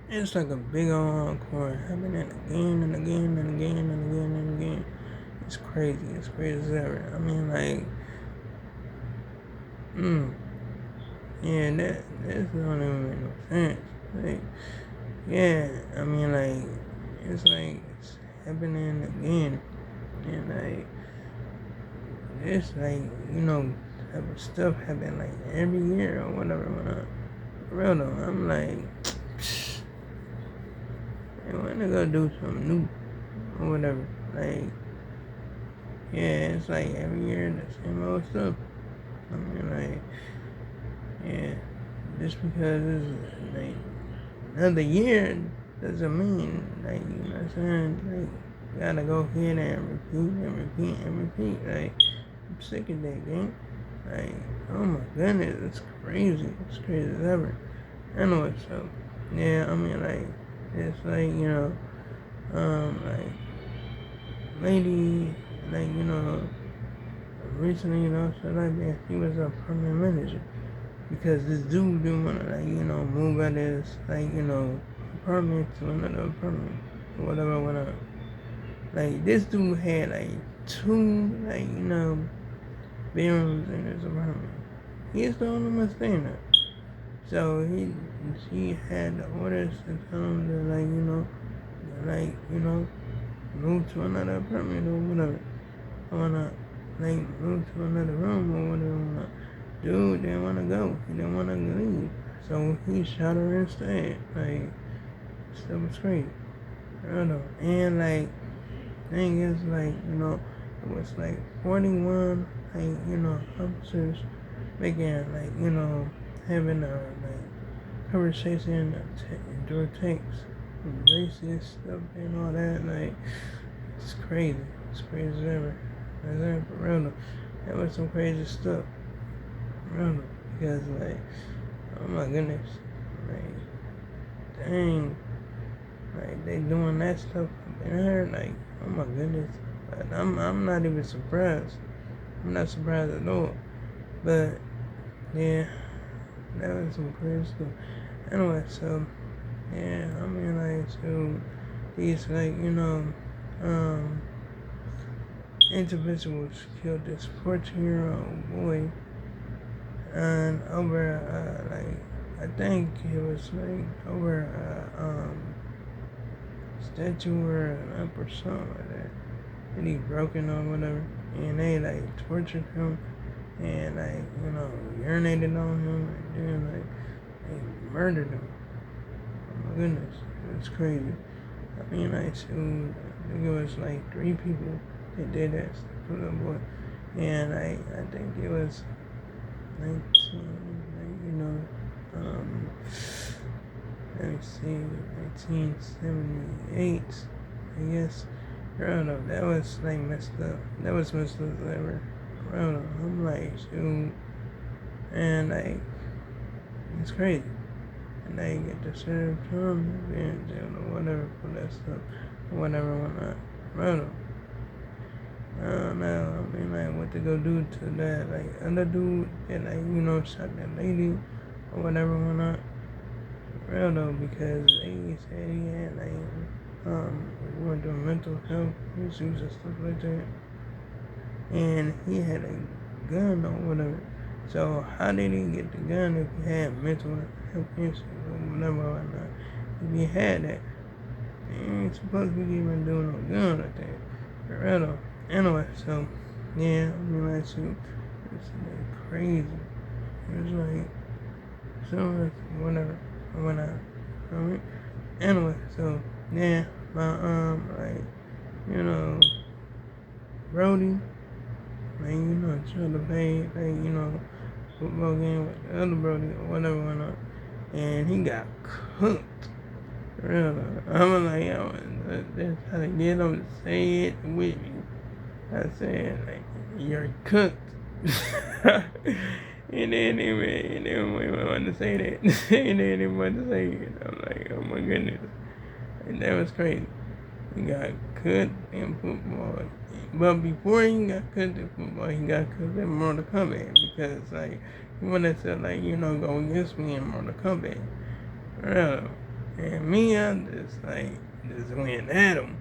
It's like a big old encore happening again and again and again and again and again. It's crazy. It's crazy as ever. I mean, like, mm, yeah, that don't even make no sense. Like, yeah, I mean, like, it's happening again, and like, it's like, type of stuff happen like every year or whatever. When for real though, I'm like, man, when they go do something new or whatever, like, yeah, it's like every year the same old stuff. I mean, like, yeah, just because it's like another year doesn't mean like you know what I'm saying. Like, you gotta go ahead and repeat and repeat and repeat. Like, I'm sick of that game. Like, oh my goodness, it's crazy. It's crazy as ever. Anyway, so yeah, I mean, like, it's like like lady, like recently, so like that he was a permanent manager because this dude didn't want to like move out his like apartment to another apartment or whatever whatever. Like this dude had like two like bedrooms in his apartment. He's the only one staying there. So she had the orders to tell him to move to another apartment or whatever. I wanna move to another room or whatever. Dude didn't wanna go. He didn't wanna leave. So he shot her instead. Like stuff was crazy. I don't know. And like thing is it was like 41 officers making having a conversation through text racist stuff and all that. Like it's crazy. It's crazy as ever. As ever for real though. That was some crazy stuff. For real though. Because like oh my goodness. Like dang. Like they doing that stuff in her, like, oh my goodness. But I'm not even surprised. I'm not surprised at all. But yeah, that was some crazy stuff. Anyway, so yeah, I mean like so these um individuals killed this 14-year-old boy and over I think it was like over statue or an up or something like that. And he broken or whatever. And they like tortured him and urinated on him and then they murdered him. Oh my goodness. It's crazy. I mean I think it was like 3 people that did that to the boy. And I think it was 19 let me see, 1978, I guess. I don't know, that was like messed up. That was messed up as ever. I don't know, I'm like, shoot. And like, it's crazy. And they get to serve time and be in jail or whatever for that stuff. Or whatever, whatnot. I don't know. I don't know. I mean, like, what to go do to that, like, other dude that, shot that lady or whatever, whatnot. Real though, because they said he had going through mental health issues and stuff like that, and he had a gun or whatever. So how did he get the gun if he had mental health issues or whatever or not? If he had that, he ain't supposed to be even doing no gun like that. For real though. Anyway, so yeah, I mean that shit, it's like crazy. It was like so much whatever. When I anyway, so yeah, my you know, Brody, trying to play football game with the other Brody or whatever went on, and he got cooked. Real, I'm like, yo, that's how they get him to say it with me. I said, like, you're cooked. And then they want to say that. And then they want to say it. I'm like, oh my goodness. And that was crazy. He got cut in football. But before he got cut in football, he got cut in Mortal Kombat. Because, like, he wanted to, go against me in Mortal Kombat. Real. And me, I just just went at him.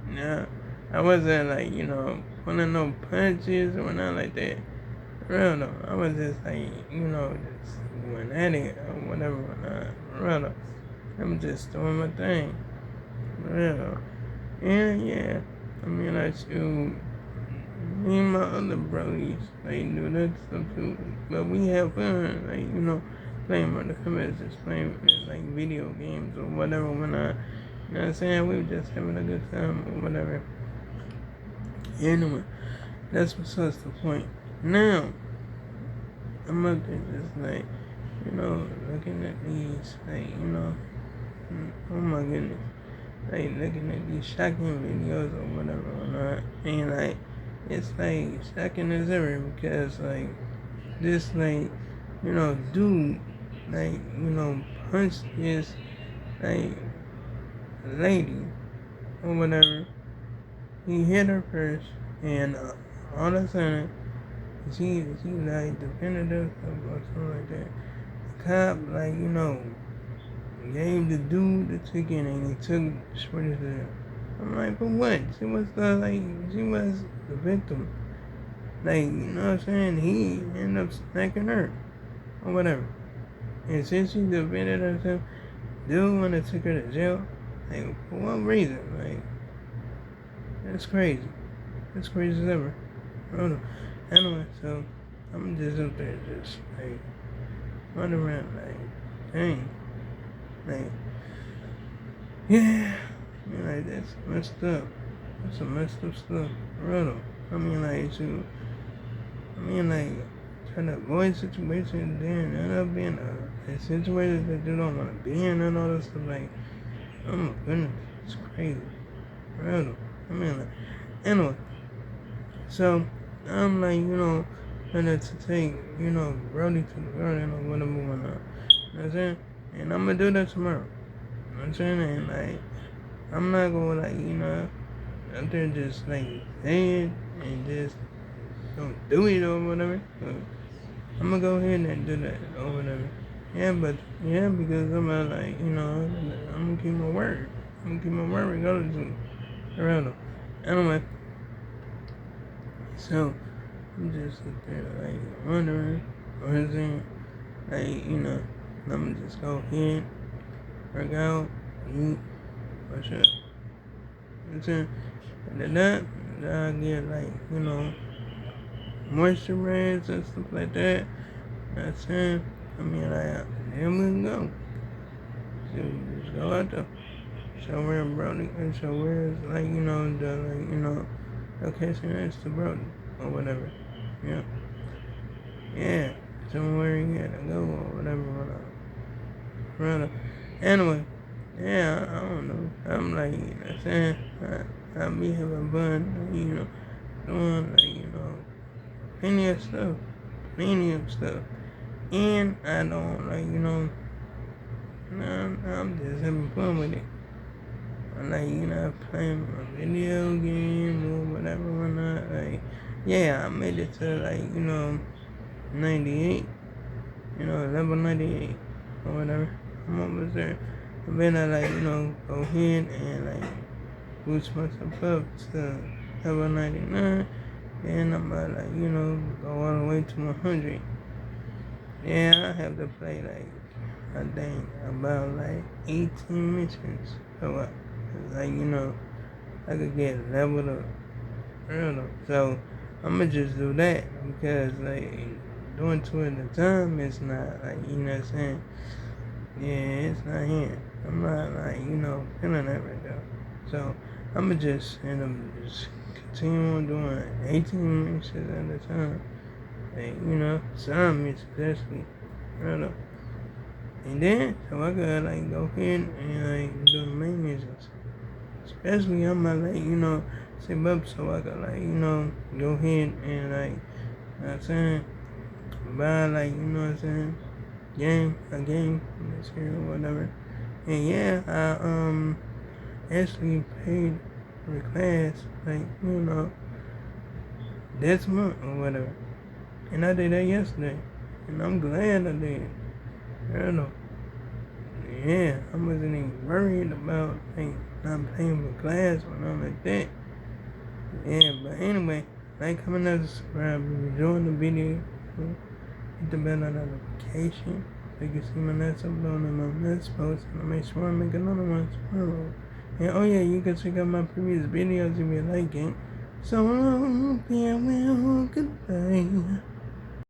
You know, I wasn't pulling no punches or nothing like that. Real though, I was just just went at it or whatever. Real though, I'm just doing my thing. Real though. And yeah, I mean, me and my other brothers, do that stuff too. But we have fun, playing on the computers, playing video games or whatever. When you know what I'm saying, we were just having a good time or whatever. Anyway, that's besides the point. Now, I'm up there just looking at these, oh my goodness, looking at these shocking videos or whatever or not, and it's shocking as ever because this dude punched this lady or whatever. He hit her first, and all of a sudden she defended herself or something like that. The cop gave the dude the ticket and he took Shorty's there. I'm like, for what? She was the victim. You know what I'm saying? He ended up smacking her or whatever. And since she defended herself, dude wanna take her to jail. For what reason? That's crazy. That's crazy as ever. I don't know. Anyway, so I'm just up there just running around dang. Yeah. I mean that's messed up. That's some messed up stuff. Real though. I mean trying to avoid situations then end up being a situation that you don't want to be in and all this stuff oh my goodness, it's crazy. Real though. Anyway. So I'm gonna to take, Brody to the garden or whatever whatnot. You know what I'm saying? And I'm gonna do that tomorrow. You know what I'm saying? And I'm not gonna out there just say it and just don't do it or whatever. So I'm gonna go ahead and do that or whatever. Yeah, because I'm I'm gonna keep my word. I'm gonna keep my word regardless of around them. Anyway, so I'm just sit there wondering or anything. I'm gonna just go ahead, work out, eat, wash up. You know what I'm saying? And then I get moisturize and stuff like that. That's it. Then we go. So you just go out there. Show where Brody and show where it's the location is to Brody or whatever. Yeah. Yeah. Somewhere you gotta go or whatever. Anyway, yeah, I don't know. I'm you know what I'm saying? I be having fun, doing plenty of stuff. And I don't I'm just having fun with it. I'm playing my video game or whatever whatnot. Yeah, I made it to 98, level 98 or whatever. I'm almost there. And then I go ahead and boost myself up to level 99. Then I'm go all the way to 100. Yeah, I have to play I think about 18 missions. So I could get leveled up. I don't know. So I'ma just do that because doing two at a time is not you know what I'm saying? Yeah, it's not here. I'm not feeling that right now. So I'ma just end up just continue on doing 18 missions at a time. Some missions actually. I don't know. And then so I gotta go ahead and do the main missions. Especially I'm save up so I could go ahead and you know what I'm saying, buy you know what I'm saying, a game this year or whatever. And yeah, I actually paid for the class this month or whatever. And I did that yesterday. And I'm glad I did. I don't know. yeah, I wasn't even worried about like not paying for class or nothing like that. Yeah, but anyway, like, comment, and subscribe. If you enjoying the video, hit the bell notification so you can see my next upload and my next post, and I'll make sure I make another one tomorrow. And oh yeah, you can check out my previous videos if you like it. So long, farewell, goodbye.